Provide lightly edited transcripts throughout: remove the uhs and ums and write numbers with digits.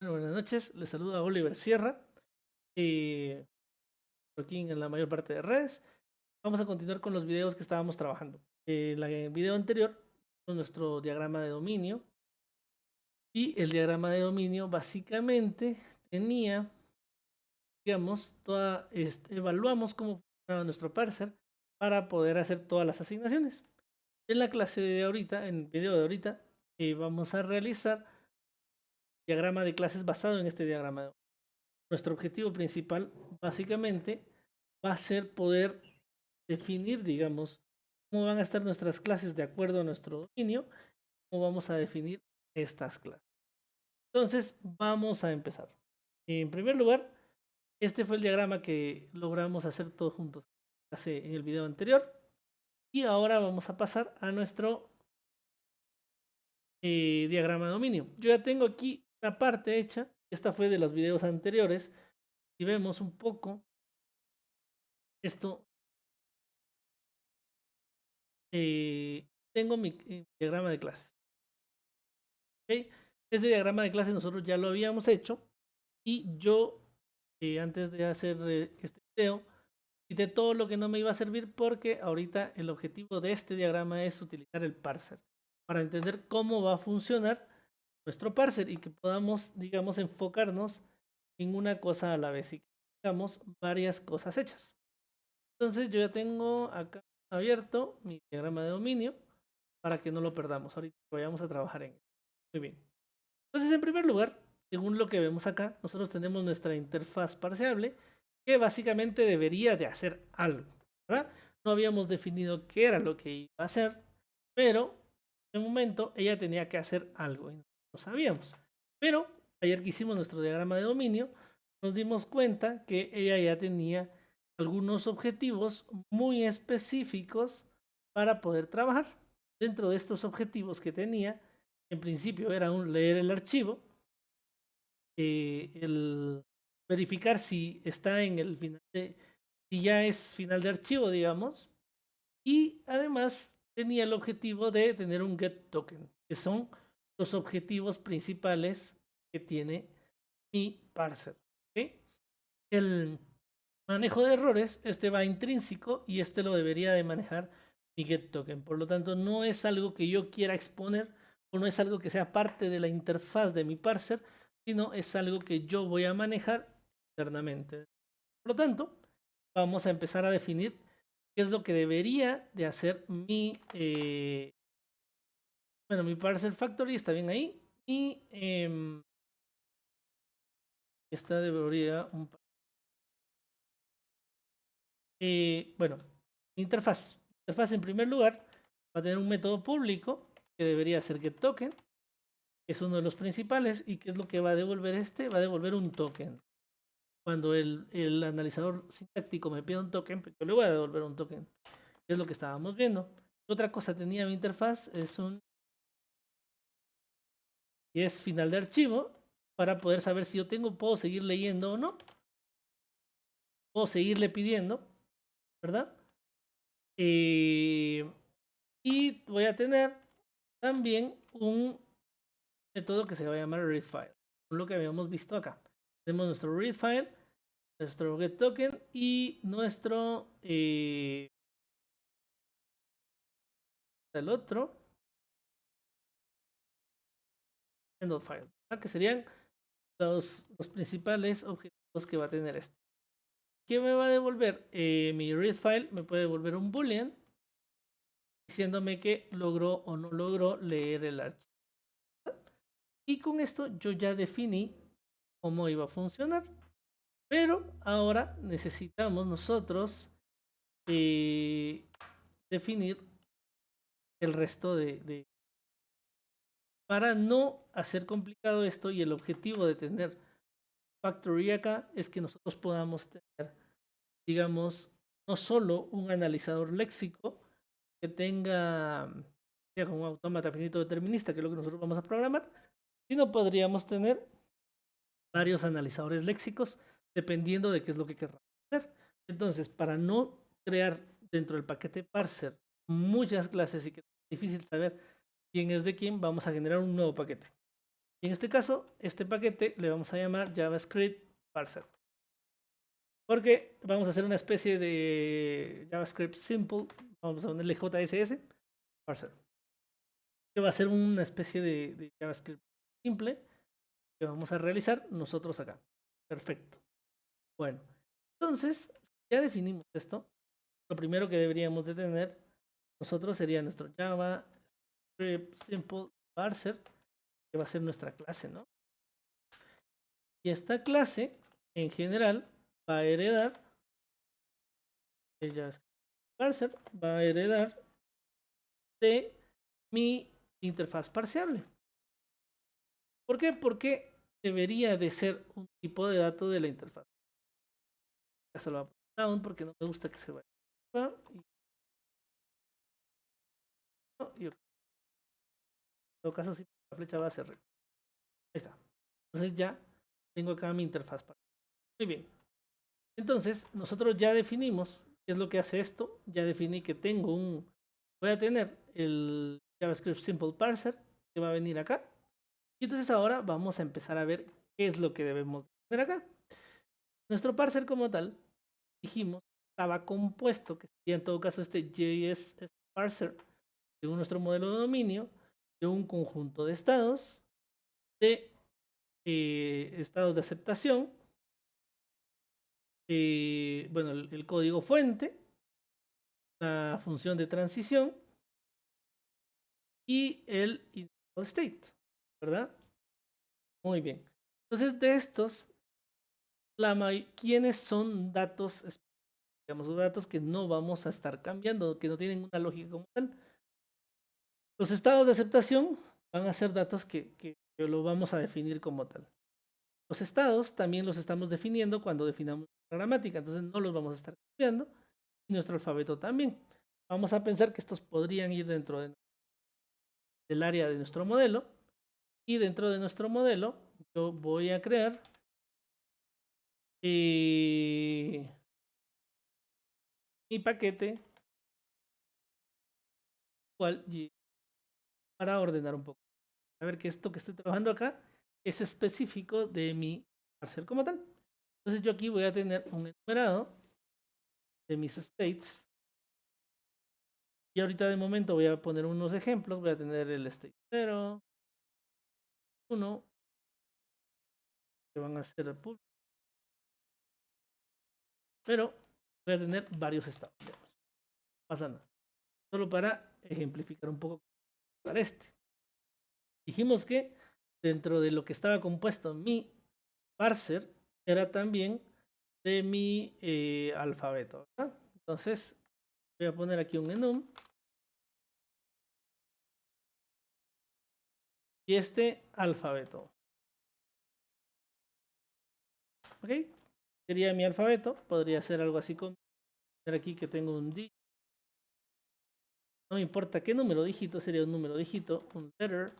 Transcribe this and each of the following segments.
Bueno, buenas noches, les saluda Oliver Sierra, eh, aquí en la mayor parte de redes. Vamos a continuar con los videos que estábamos trabajando. En el video anterior, con nuestro diagrama de dominio, y el diagrama de dominio básicamente tenía, digamos, evaluamos cómo funcionaba nuestro parser para poder hacer todas las asignaciones. En la clase de ahorita, en el video de ahorita, vamos a realizar diagrama de clases basado en este diagrama. Nuestro objetivo principal, básicamente, va a ser poder definir, digamos, cómo van a estar nuestras clases de acuerdo a nuestro dominio, cómo vamos a definir estas clases. Entonces, vamos a empezar. En primer lugar, este fue el diagrama que logramos hacer todos juntos en el video anterior. Y ahora vamos a pasar a nuestro diagrama de dominio. Yo ya tengo aquí una parte hecha. Esta fue de los videos anteriores. Si vemos un poco esto, tengo mi diagrama de clases. ¿Okay? Este diagrama de clases nosotros ya lo habíamos hecho y yo antes de hacer este video quité todo lo que no me iba a servir porque ahorita el objetivo de este diagrama es utilizar el parser para entender cómo va a funcionar nuestro parser y que podamos, digamos, enfocarnos en una cosa a la vez y que tengamos varias cosas hechas. Entonces yo ya tengo acá abierto mi diagrama de dominio para que no lo perdamos. Ahorita vayamos a trabajar en él. Muy bien. Entonces, en primer lugar, según lo que vemos acá, nosotros tenemos nuestra interfaz parseable que básicamente debería de hacer algo, ¿verdad? No habíamos definido qué era lo que iba a hacer, pero de momento ella tenía que hacer algo y no lo sabíamos. Pero ayer que hicimos nuestro diagrama de dominio, nos dimos cuenta que ella ya tenía algunos objetivos muy específicos para poder trabajar. Dentro de estos objetivos que tenía, en principio era leer el archivo, el verificar si está en el final si ya es final de archivo, digamos, y además tenía el objetivo de tener un get token, que son los objetivos principales que tiene mi parser. ¿Okay? El manejo de errores, este va intrínseco y este lo debería de manejar mi get token. Por lo tanto, no es algo que yo quiera exponer o no es algo que sea parte de la interfaz de mi parser, sino es algo que yo voy a manejar internamente. Por lo tanto, vamos a empezar a definir qué es lo que debería de hacer bueno, mi parser factory está bien ahí y esta debería bueno, interfaz. Interfaz en primer lugar va a tener un método público que debería ser getToken, que es uno de los principales y que es lo que va a devolver este, va a devolver un token. Cuando el analizador sintáctico me pide un token, pues yo le voy a devolver un token. Es lo que estábamos viendo. Otra cosa tenía mi interfaz, y es final de archivo para poder saber si yo puedo seguir leyendo o no. Puedo seguirle pidiendo, ¿verdad? Y voy a tener también un método que se va a llamar readFile, lo que habíamos visto acá. Tenemos nuestro readFile, nuestro getToken y nuestro el otro handleFile, que serían los principales objetivos que va a tener este. ¿Qué me va a devolver? Mi readFile me puede devolver un boolean diciéndome que logró o no logró leer el archivo. Y con esto yo ya definí cómo iba a funcionar. Pero ahora necesitamos nosotros definir el resto para no hacer complicado esto, y el objetivo de tener factory acá es que nosotros podamos tener, digamos, no solo un analizador léxico que tenga, sea como un autómata finito determinista, que es lo que nosotros vamos a programar, sino podríamos tener varios analizadores léxicos dependiendo de qué es lo que queramos hacer. Entonces, para no crear dentro del paquete parser muchas clases y que es difícil saber quién es de quién, vamos a generar un nuevo paquete. En este caso, este paquete le vamos a llamar JavaScript parser. Porque vamos a hacer una especie de JavaScript simple. Vamos a ponerle JSS parser. Que va a ser una especie de JavaScript simple que vamos a realizar nosotros acá. Perfecto. Bueno, entonces ya definimos esto. Lo primero que deberíamos de tener nosotros sería nuestro JavaScript simple parser, que va a ser nuestra clase, ¿no? Y esta clase, en general, va a heredar, el JavaScript parser va a heredar de mi interfaz parseable. ¿Por qué? Porque debería de ser un tipo de dato de la interfaz. Ya se lo voy a poner down porque no me gusta que se vaya. Y en todo caso, si la flecha va a ser recta. Ahí está. Entonces ya tengo acá mi interfaz. Muy bien. Entonces, nosotros ya definimos qué es lo que hace esto. Ya definí que tengo voy a tener el JavaScript Simple Parser que va a venir acá. Y entonces ahora vamos a empezar a ver qué es lo que debemos tener acá. Nuestro parser como tal, dijimos, estaba compuesto, que sería en todo caso este JS parser, según nuestro modelo de dominio, de un conjunto de estados, de estados de aceptación, bueno, el código fuente, la función de transición y el initial state, ¿verdad? Muy bien. Entonces, de estos, ¿quiénes son datos, digamos, datos que no vamos a estar cambiando, que no tienen una lógica como tal? Los estados de aceptación van a ser datos que lo vamos a definir como tal. Los estados también los estamos definiendo cuando definamos la gramática, entonces no los vamos a estar cambiando. Y nuestro alfabeto también. Vamos a pensar que estos podrían ir dentro del área de nuestro modelo. Y dentro de nuestro modelo, yo voy a crear mi paquete para ordenar un poco. A ver que esto que estoy trabajando acá es específico de mi parser como tal. Entonces yo aquí voy a tener un enumerado de mis states. Y ahorita de momento voy a poner unos ejemplos. Voy a tener el state 0, 1, que van a ser pull. Pero voy a tener varios estados. No pasa nada. Solo para ejemplificar un poco para este. Dijimos que dentro de lo que estaba compuesto mi parser era también de mi alfabeto, ¿verdad? Entonces voy a poner aquí un enum y este alfabeto. ¿Ok? Sería mi alfabeto. Podría ser algo así como aquí que tengo un D. No me importa qué número dígito, sería un número dígito, un letter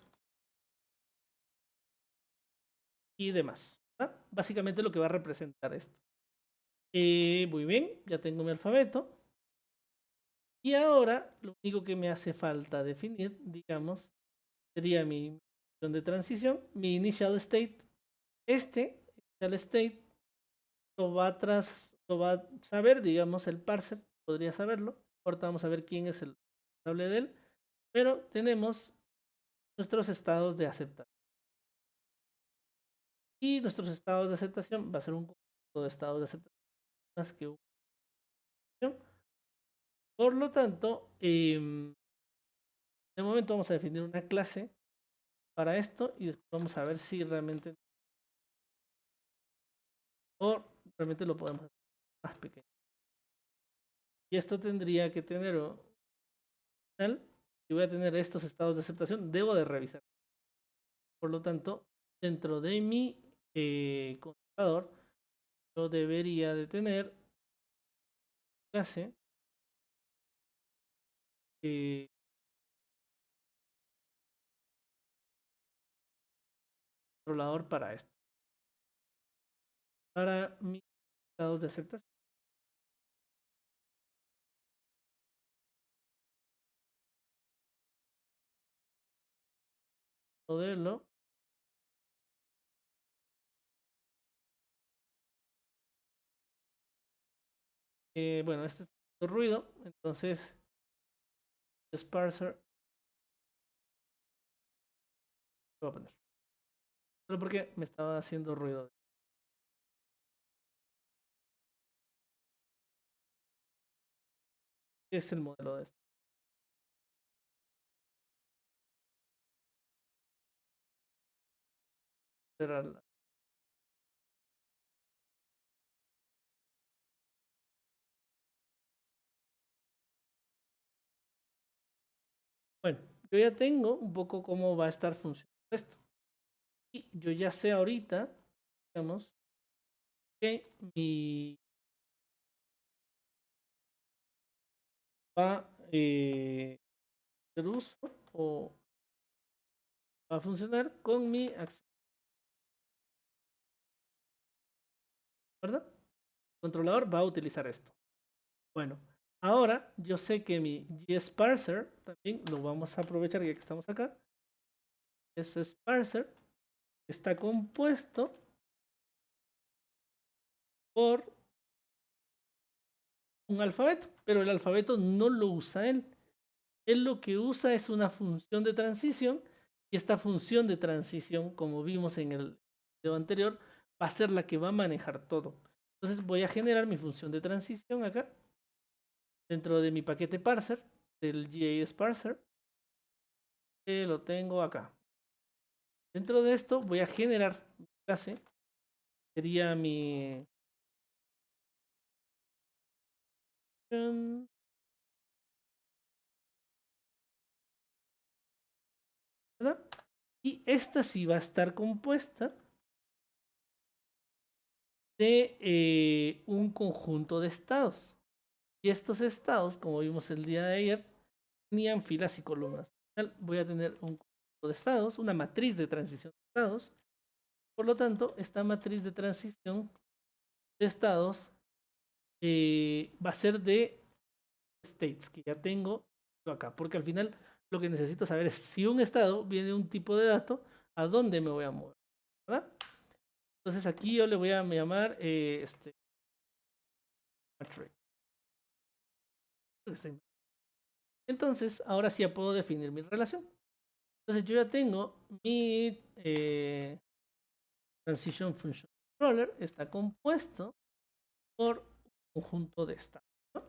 y demás. ¿Verdad? Básicamente lo que va a representar esto. Muy bien, ya tengo mi alfabeto. Y ahora lo único que me hace falta definir, digamos, sería mi función de transición, mi initial state. Este initial state lo va a saber, digamos, el parser, podría saberlo. Ahorita vamos a ver quién es el responsable de él. Pero tenemos nuestros estados de aceptación. Y nuestros estados de aceptación va a ser un conjunto de estados de aceptación más que una. Por lo tanto, de momento vamos a definir una clase para esto y después vamos a ver si realmente o realmente lo podemos hacer más pequeño. Y esto tendría que tener si voy a tener estos estados de aceptación, debo de revisar. Por lo tanto, dentro de mi controlador, yo debería de tener clase controlador para esto. Para mis estados de aceptación. Modelo Bueno, este es ruido, entonces sparser lo voy a poner. Solo porque me estaba haciendo ruido. Es el modelo de esto. Cerrarla. Bueno, yo ya tengo un poco cómo va a estar funcionando esto. Y yo ya sé ahorita, digamos, que mi va a hacer uso o va a funcionar con mi acceso, ¿verdad? El controlador va a utilizar esto. Bueno, ahora yo sé que mi GSparser también lo vamos a aprovechar ya que estamos acá. Ese sparser está compuesto por un alfabeto, pero el alfabeto no lo usa él. Él lo que usa es una función de transición y esta función de transición, como vimos en el video anterior, va a ser la que va a manejar todo. Entonces voy a generar mi función de transición acá dentro de mi paquete parser del GASparser, que lo tengo acá. Dentro de esto voy a generar mi clase, sería mi ¿verdad? Y esta sí va a estar compuesta de un conjunto de estados. Y estos estados, como vimos el día de ayer, tenían filas y columnas. Voy a tener un conjunto de estados, una matriz de transición de estados. Por lo tanto, esta matriz de transición de estados va a ser de states, que ya tengo acá. Porque al final lo que necesito saber es si un estado viene de un tipo de dato, a dónde me voy a mover, ¿verdad? Entonces aquí yo le voy a llamar matrix. Entonces, ahora sí ya puedo definir mi relación. Entonces yo ya tengo mi Transition Function Controller, está compuesto por un conjunto de estados, ¿no?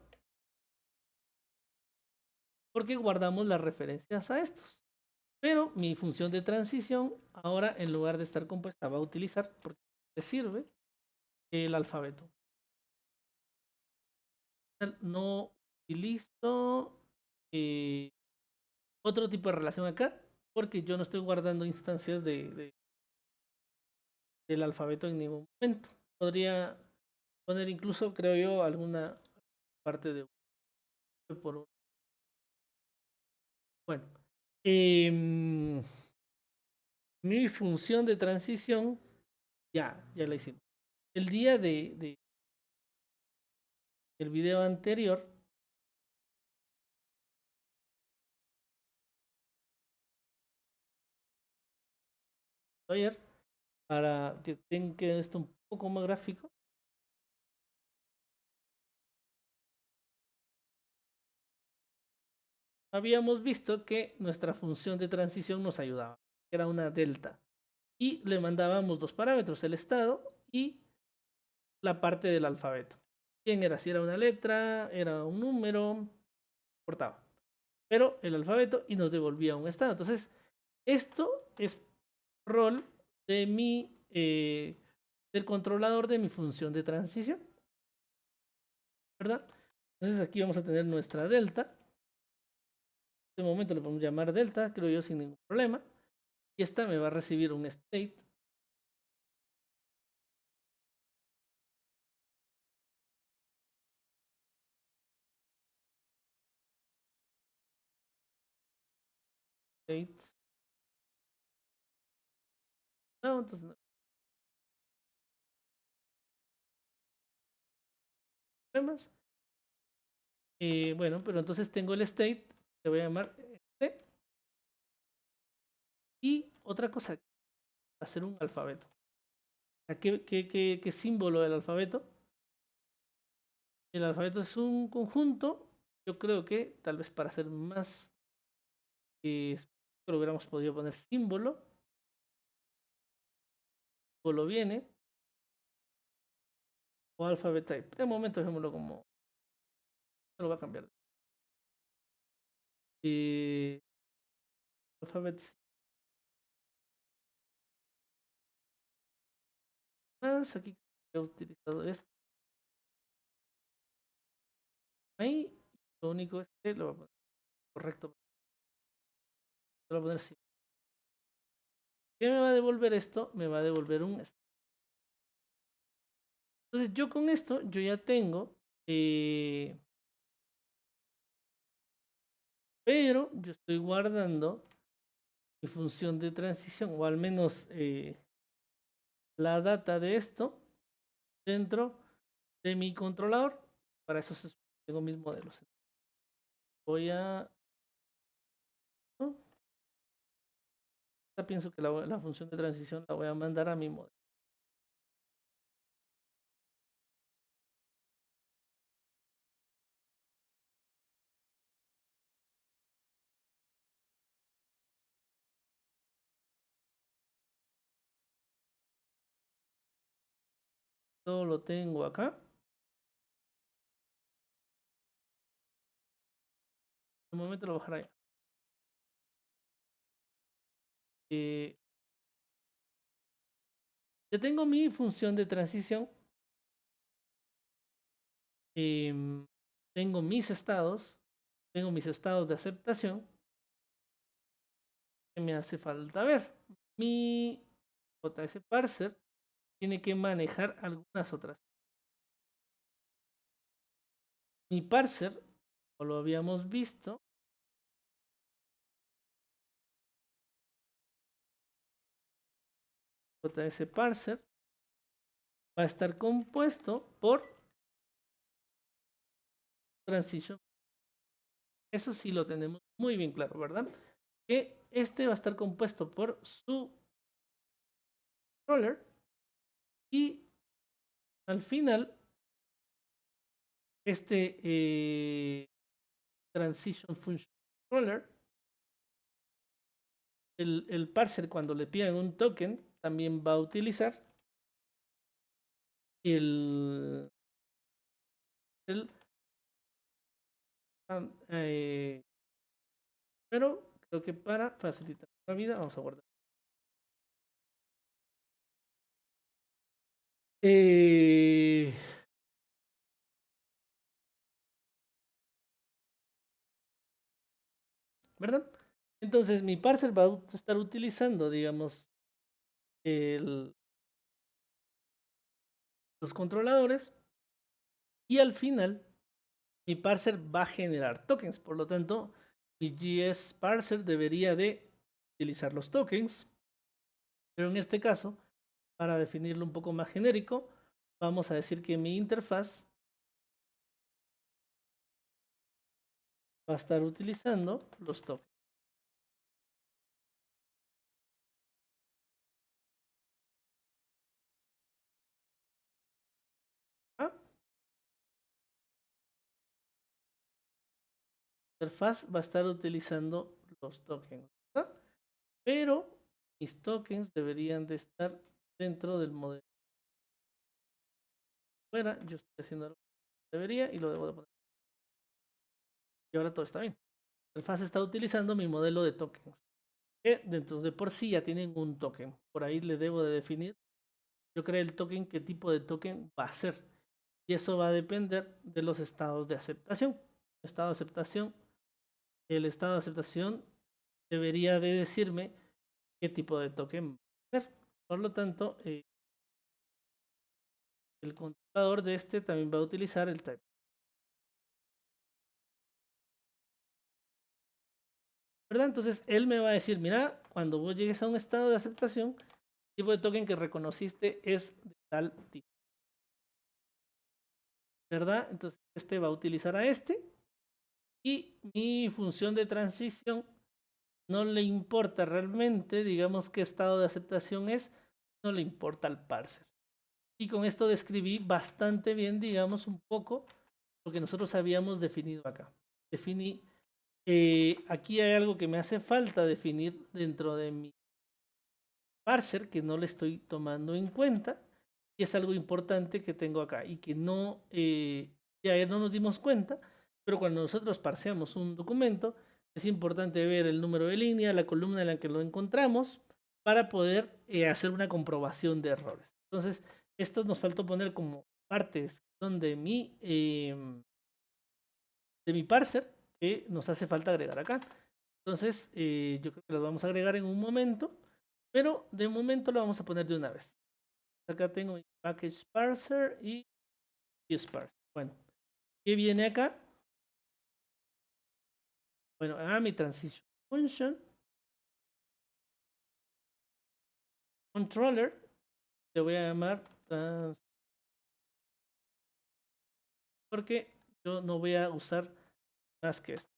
Porque guardamos las referencias a estos. Pero mi función de transición ahora en lugar de estar compuesta va a utilizar, porque le sirve, el alfabeto. No utilizo otro tipo de relación acá, porque yo no estoy guardando instancias del alfabeto en ningún momento. Podría poner incluso, creo yo, alguna parte de por bueno. Mi función de transición ya la hicimos. El día del video anterior ayer, para que tenga esto un poco más gráfico, habíamos visto que nuestra función de transición nos ayudaba, era una delta, y le mandábamos dos parámetros, el estado y la parte del alfabeto. Bien, era si era una letra, era un número, importaba, pero el alfabeto y nos devolvía un estado. Entonces, esto es rol de del controlador de mi función de transición, ¿verdad? Entonces aquí vamos a tener nuestra delta. De momento le podemos llamar delta, creo yo, sin ningún problema. Y esta me va a recibir un state. State. No, entonces no hay problemas. Bueno, pero entonces tengo el state, le voy a llamar este. Y otra cosa, hacer un alfabeto. ¿Qué símbolo del alfabeto? El alfabeto es un conjunto. Yo creo que tal vez para hacer más lo hubiéramos podido poner símbolo. Símbolo viene. O alphabet type. De momento dejémoslo como. No lo va a cambiar. Alphabet más. Aquí he utilizado esto. Ahí. Lo único es que lo voy a poner correcto. Lo voy a poner sí. ¿Qué me va a devolver esto? Me va a devolver un. Entonces yo con esto, yo ya tengo. Pero yo estoy guardando mi función de transición, o al menos la data de esto dentro de mi controlador. Para eso tengo mis modelos. Voy a... ¿no? Ya pienso que la función de transición la voy a mandar a mi modelo. Todo lo tengo acá. En un momento lo bajaré allá. Ya tengo mi función de transición. Tengo mis estados. Tengo mis estados de aceptación. Que me hace falta ver. Mi JS parser tiene que manejar algunas otras. Mi parser, como lo habíamos visto, JS parser va a estar compuesto por transition. Eso sí lo tenemos muy bien claro, ¿verdad? Que este va a estar compuesto por su controller y al final este transition function controller, el parser cuando le pidan un token también va a utilizar el pero creo que para facilitar la vida vamos a guardar. ¿Verdad? Entonces mi parser va a estar utilizando, digamos, los controladores y al final mi parser va a generar tokens. Por lo tanto, mi GS parser debería de utilizar los tokens. Pero en este caso, para definirlo un poco más genérico, vamos a decir que mi interfaz va a estar utilizando los tokens. ¿Ah? La interfaz va a estar utilizando los tokens. ¿Ah? Pero mis tokens deberían de estar dentro del modelo. Fuera, yo estoy haciendo algo que debería y lo debo de poner. Y ahora todo está bien. La interfaz está utilizando mi modelo de tokens. Que dentro de por sí ya tienen un token. Por ahí le debo de definir. Yo creé el token, qué tipo de token va a ser. Y eso va a depender de los estados de aceptación. Estado de aceptación. El estado de aceptación debería de decirme qué tipo de token va a ser. Por lo tanto, el controlador de este también va a utilizar el type. ¿Verdad? Entonces él me va a decir, mira, cuando vos llegues a un estado de aceptación, el tipo de token que reconociste es de tal tipo. ¿Verdad? Entonces este va a utilizar a este y mi función de transición no le importa realmente, digamos, qué estado de aceptación es, no le importa al parser. Y con esto describí bastante bien, digamos, un poco lo que nosotros habíamos definido acá. Definí, aquí hay algo que me hace falta definir dentro de mi parser que no le estoy tomando en cuenta y es algo importante que tengo acá y que no, ya no nos dimos cuenta, pero cuando nosotros parseamos un documento es importante ver el número de línea, la columna en la que lo encontramos para poder hacer una comprobación de errores. Entonces, esto nos faltó poner como partes que son de mi parser que nos hace falta agregar acá. Entonces, yo creo que las vamos a agregar en un momento, pero de momento lo vamos a poner de una vez. Acá tengo mi package parser y parser. Bueno, ¿qué viene acá? Bueno, mi transition function controller le voy a llamar porque yo no voy a usar más que esto.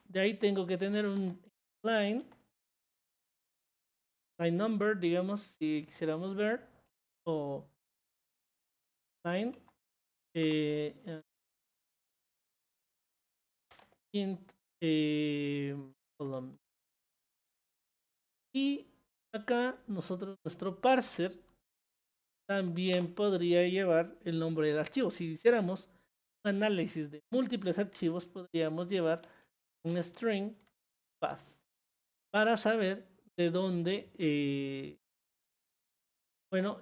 De ahí tengo que tener un line number, digamos, si quisiéramos ver, o line int hold y acá nuestro parser también podría llevar el nombre del archivo. Si hiciéramos un análisis de múltiples archivos, podríamos llevar un string path para saber de dónde,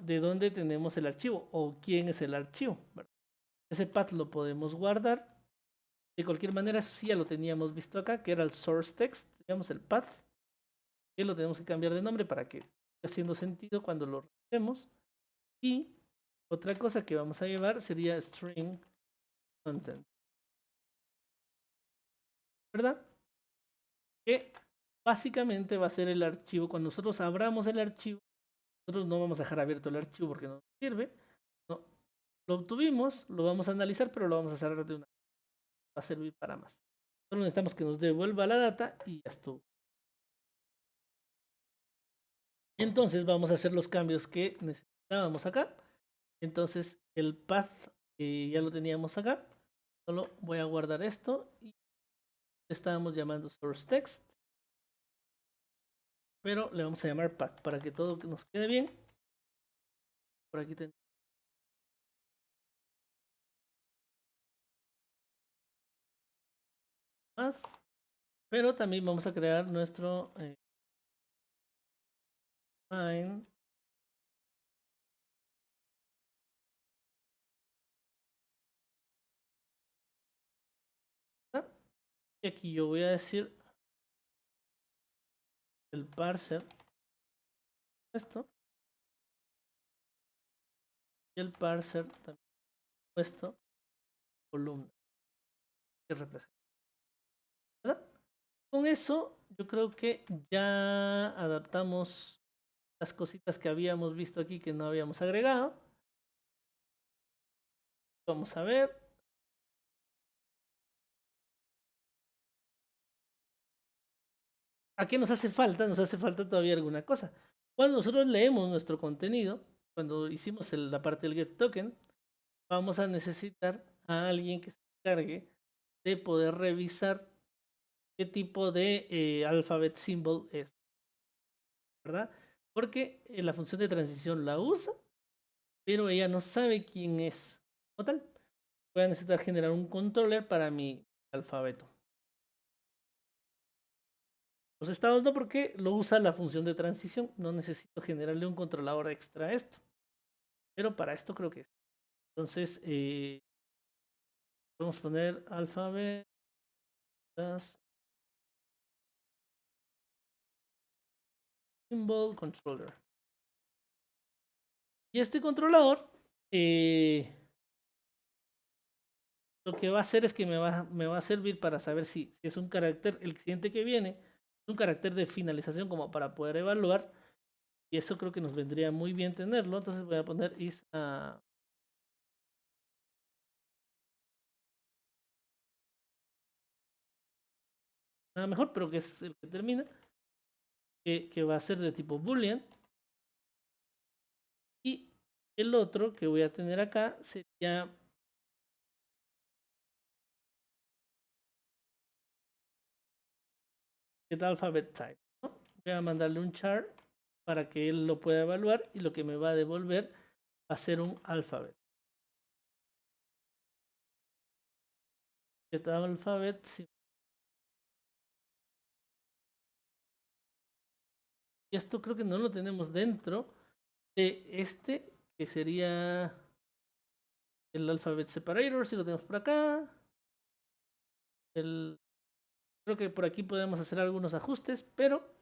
de dónde tenemos el archivo o quién es el archivo. Ese path lo podemos guardar. De cualquier manera, eso sí ya lo teníamos visto acá, que era el source text, digamos el path, que lo tenemos que cambiar de nombre para que esté haciendo sentido cuando lo revisemos. Y otra cosa que vamos a llevar sería string content, ¿verdad? Que básicamente va a ser el archivo. Cuando nosotros abramos el archivo, nosotros no vamos a dejar abierto el archivo porque no nos sirve. No, lo obtuvimos, lo vamos a analizar, pero lo vamos a cerrar de una. Va a servir para más. Solo necesitamos que nos devuelva la data y ya estuvo. Entonces vamos a hacer los cambios que necesitábamos acá. Entonces el path ya lo teníamos acá. Solo voy a guardar esto y estábamos llamando source text. Pero le vamos a llamar path para que todo nos quede bien. Por aquí tengo path. Pero también vamos a crear nuestro line. Y aquí yo voy a decir el parser esto y el parser también puesto columna que representa, ¿verdad? Con eso yo creo que ya adaptamos las cositas que habíamos visto aquí que no habíamos agregado. Vamos a ver. ¿A qué nos hace falta? Nos hace falta todavía alguna cosa. Cuando nosotros leemos nuestro contenido, cuando hicimos la parte del get token, vamos a necesitar a alguien que se encargue de poder revisar qué tipo de alphabet symbol es, ¿verdad? Porque la función de transición la usa, pero ella no sabe quién es. Como tal, voy a necesitar generar un controller para mi alfabeto. Los estados no, porque lo usa la función de transición. No necesito generarle un controlador extra a esto. Pero para esto creo que es. Entonces, podemos poner alfabetas symbol controller. Y este controlador lo que va a hacer es que me va a servir para saber si es un carácter, el siguiente que viene, es un carácter de finalización como para poder evaluar. Y eso creo que nos vendría muy bien tenerlo. Entonces voy a poner is a nada mejor, pero que es el que termina, que va a ser de tipo boolean. Y el otro que voy a tener acá sería get alphabet type, ¿no? Voy a mandarle un char para que él lo pueda evaluar y lo que me va a devolver va a ser un alphabet. Get alphabet. Y esto creo que no lo tenemos dentro de este, que sería el alphabet separator, si lo tenemos por acá. Creo que por aquí podemos hacer algunos ajustes, pero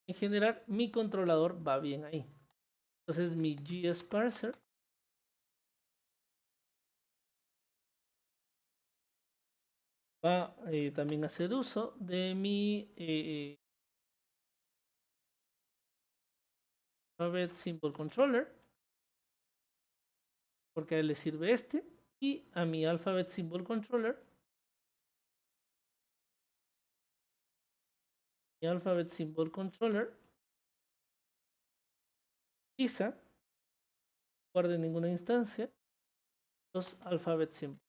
en general mi controlador va bien ahí. Entonces mi GSparser va también a hacer uso de mi alphabet symbol controller, porque a él le sirve este, y a mi alphabet symbol controller, quizá guarde ninguna instancia los alphabet symbols.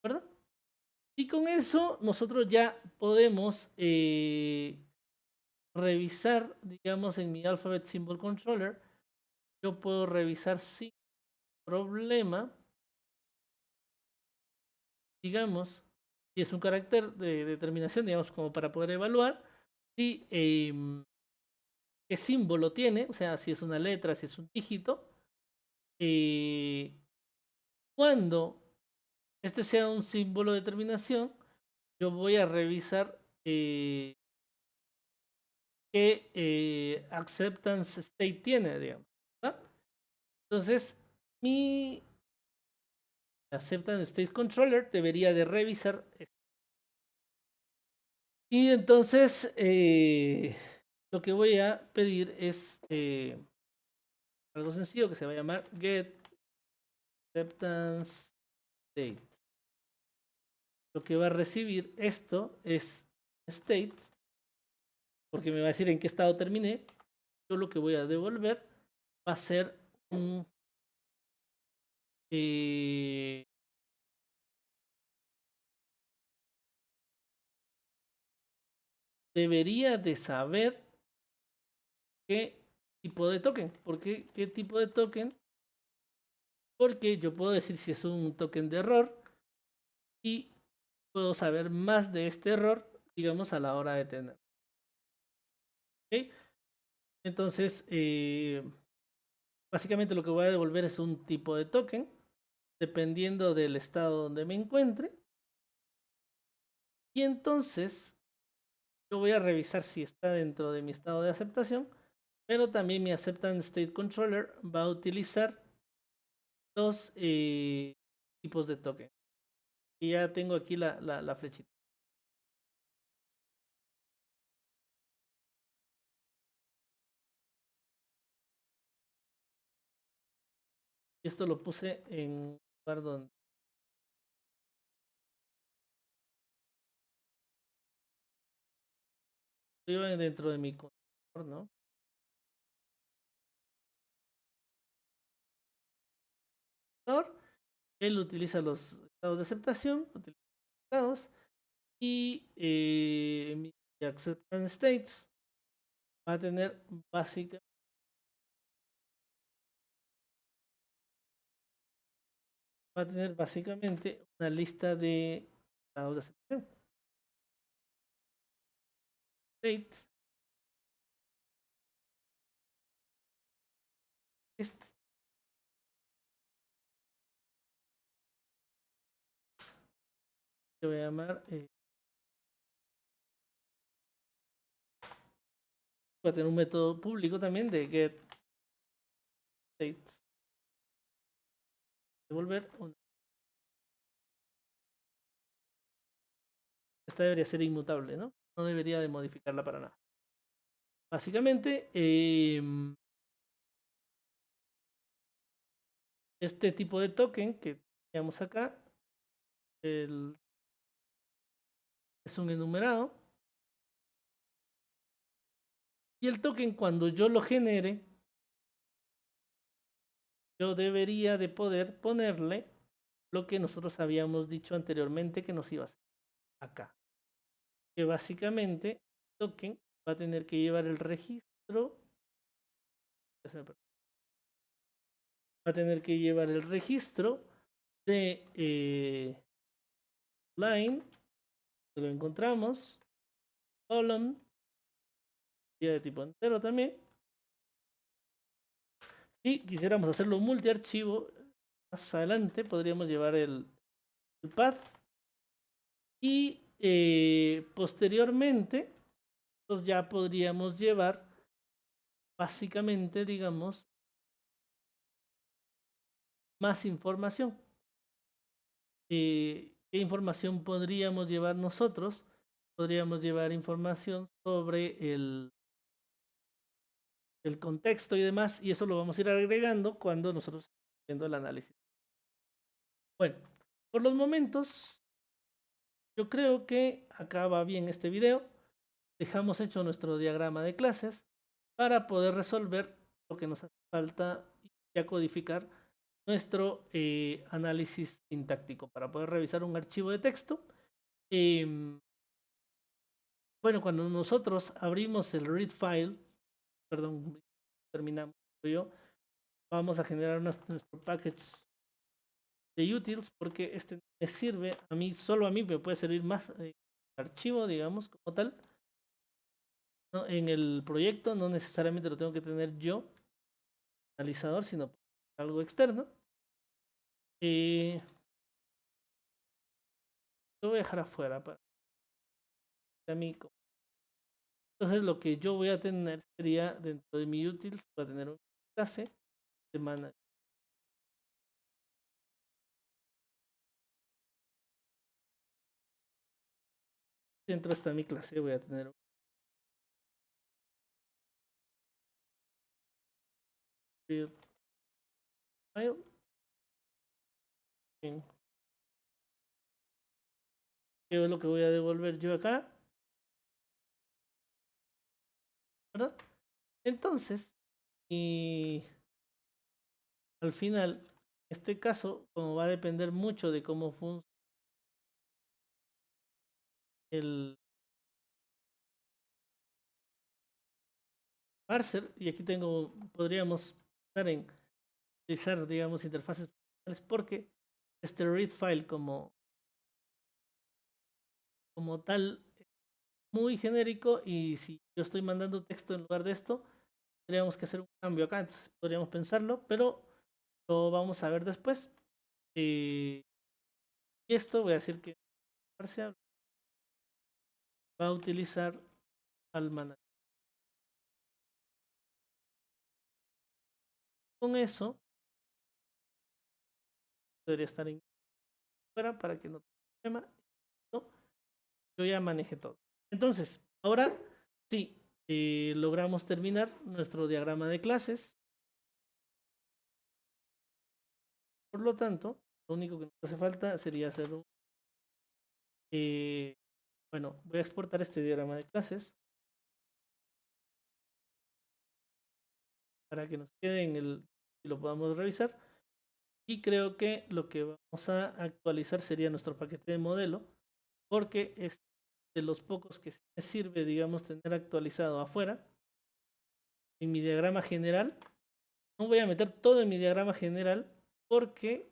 ¿Verdad? Y con eso nosotros ya podemos revisar, digamos, en mi alphabet symbol controller, yo puedo revisar sin problema, digamos, si es un carácter de determinación, digamos, como para poder evaluar si qué símbolo tiene, o sea, si es una letra, si es un dígito. Cuando este sea un símbolo de determinación, yo voy a revisar qué acceptance state tiene, digamos, ¿verdad? Entonces, mi acceptance state controller debería de revisar esto. Y entonces, lo que voy a pedir es algo sencillo que se va a llamar get acceptance state. Lo que va a recibir esto es state, porque me va a decir en qué estado terminé. Yo lo que voy a devolver va a ser un debería de saber qué tipo de token. ¿Por qué? ¿Qué tipo de token? Porque yo puedo decir si es un token de error y puedo saber más de este error, digamos, a la hora de tener. ¿Okay? Entonces, básicamente lo que voy a devolver es un tipo de token, dependiendo del estado donde me encuentre. Y entonces, yo voy a revisar si está dentro de mi estado de aceptación, pero también mi acceptance state controller va a utilizar dos tipos de token. Y ya tengo aquí la flechita. Y esto lo puse en un lugar donde estoy dentro de mi controlador, ¿no? Él utiliza los estados de aceptación, utiliza los estados, y mi acceptance states va a tener básicamente una lista de estados de aceptación. State. Este. Que voy a llamar. Va a tener un método público también de get states. Devolver una. Esta debería ser inmutable, ¿no? No debería de modificarla para nada. Básicamente, este tipo de token que tenemos acá es un enumerado. Y el token, cuando yo lo genere, yo debería de poder ponerle lo que nosotros habíamos dicho anteriormente que nos iba a hacer acá. Que básicamente token va a tener que llevar el registro. Va a tener que llevar el registro de line, lo encontramos, column, de tipo entero también. Si quisiéramos hacerlo multiarchivo, más adelante podríamos llevar el path y posteriormente pues ya podríamos llevar básicamente, digamos, más información. ¿Qué información podríamos llevar nosotros? Podríamos llevar información sobre el contexto y demás, y eso lo vamos a ir agregando cuando nosotros estemos haciendo el análisis. Bueno, por los momentos, yo creo que acá va bien este video. Dejamos hecho nuestro diagrama de clases para poder resolver lo que nos hace falta y a codificar nuestro análisis sintáctico para poder revisar un archivo de texto. Bueno, cuando nosotros abrimos el read file, perdón, terminamos yo, vamos a generar nuestro package de utils porque este me sirve a mí, solo a mí me puede servir más archivo, digamos, como tal. ¿No? En el proyecto no necesariamente lo tengo que tener yo, analizador, sino algo externo. Lo voy a dejar afuera para mí. Entonces lo que yo voy a tener sería dentro de mi utils, voy a tener una clase de manager. Dentro de esta mi clase voy a tener un file. Bien. ¿Qué es lo que voy a devolver yo acá? ¿Verdad? Entonces, y al final, este caso, como va a depender mucho de cómo funciona el parser, y aquí tengo, podríamos estar en utilizar, digamos, interfaces porque este read file como tal muy genérico, y si yo estoy mandando texto en lugar de esto, tendríamos que hacer un cambio acá, entonces podríamos pensarlo, pero lo vamos a ver después. Y esto voy a decir que parcial va a utilizar al manager. Con eso debería estar en fuera para que no tenga problema. ¿No? Yo ya manejé todo. Entonces, ahora sí, logramos terminar nuestro diagrama de clases. Por lo tanto, lo único que nos hace falta sería hacer un... bueno, voy a exportar este diagrama de clases para que nos quede en el... y lo podamos revisar. Y creo que lo que vamos a actualizar sería nuestro paquete de modelo, porque es de los pocos que me sirve, digamos, tener actualizado afuera. En mi diagrama general, no voy a meter todo en mi diagrama general porque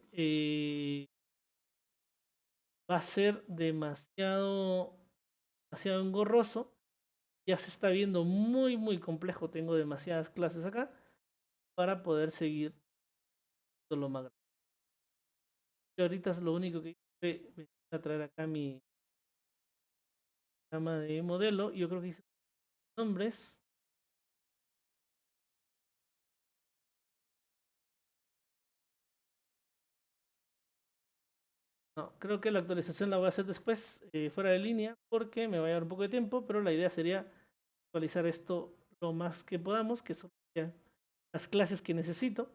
va a ser demasiado engorroso. Ya se está viendo muy complejo. Tengo demasiadas clases acá para poder seguir lo más grande. Y ahorita es lo único que voy a traer acá mi diagrama de modelo. Yo creo que hice nombres. No, creo que la actualización la voy a hacer después, fuera de línea, porque me va a llevar un poco de tiempo, pero la idea sería actualizar esto lo más que podamos, que son ya las clases que necesito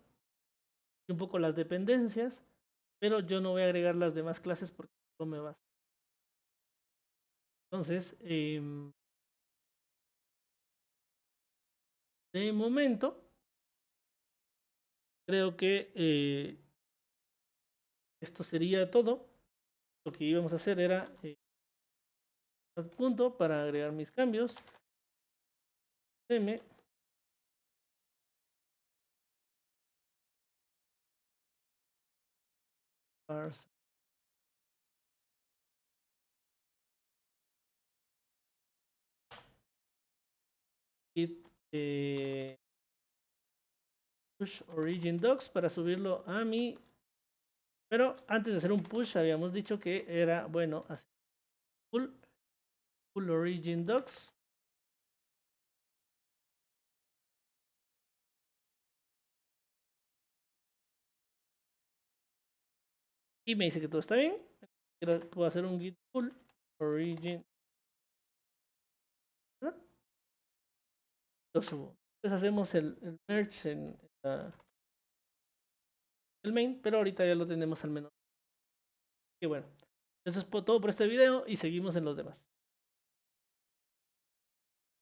y un poco las dependencias, pero yo no voy a agregar las demás clases porque no me va. Entonces, de momento, creo que esto sería todo. Lo que íbamos a hacer era punto para agregar mis cambios. M parse git push origin docs para subirlo a mi. Pero antes de hacer un push habíamos dicho que era bueno hacer full origin docs. Y me dice que todo está bien. Puedo hacer un git full origin. ¿Verdad? Lo subo. Entonces hacemos el merge en el main, pero ahorita ya lo tenemos al menos. Y bueno, eso es todo por este video y seguimos en los demás.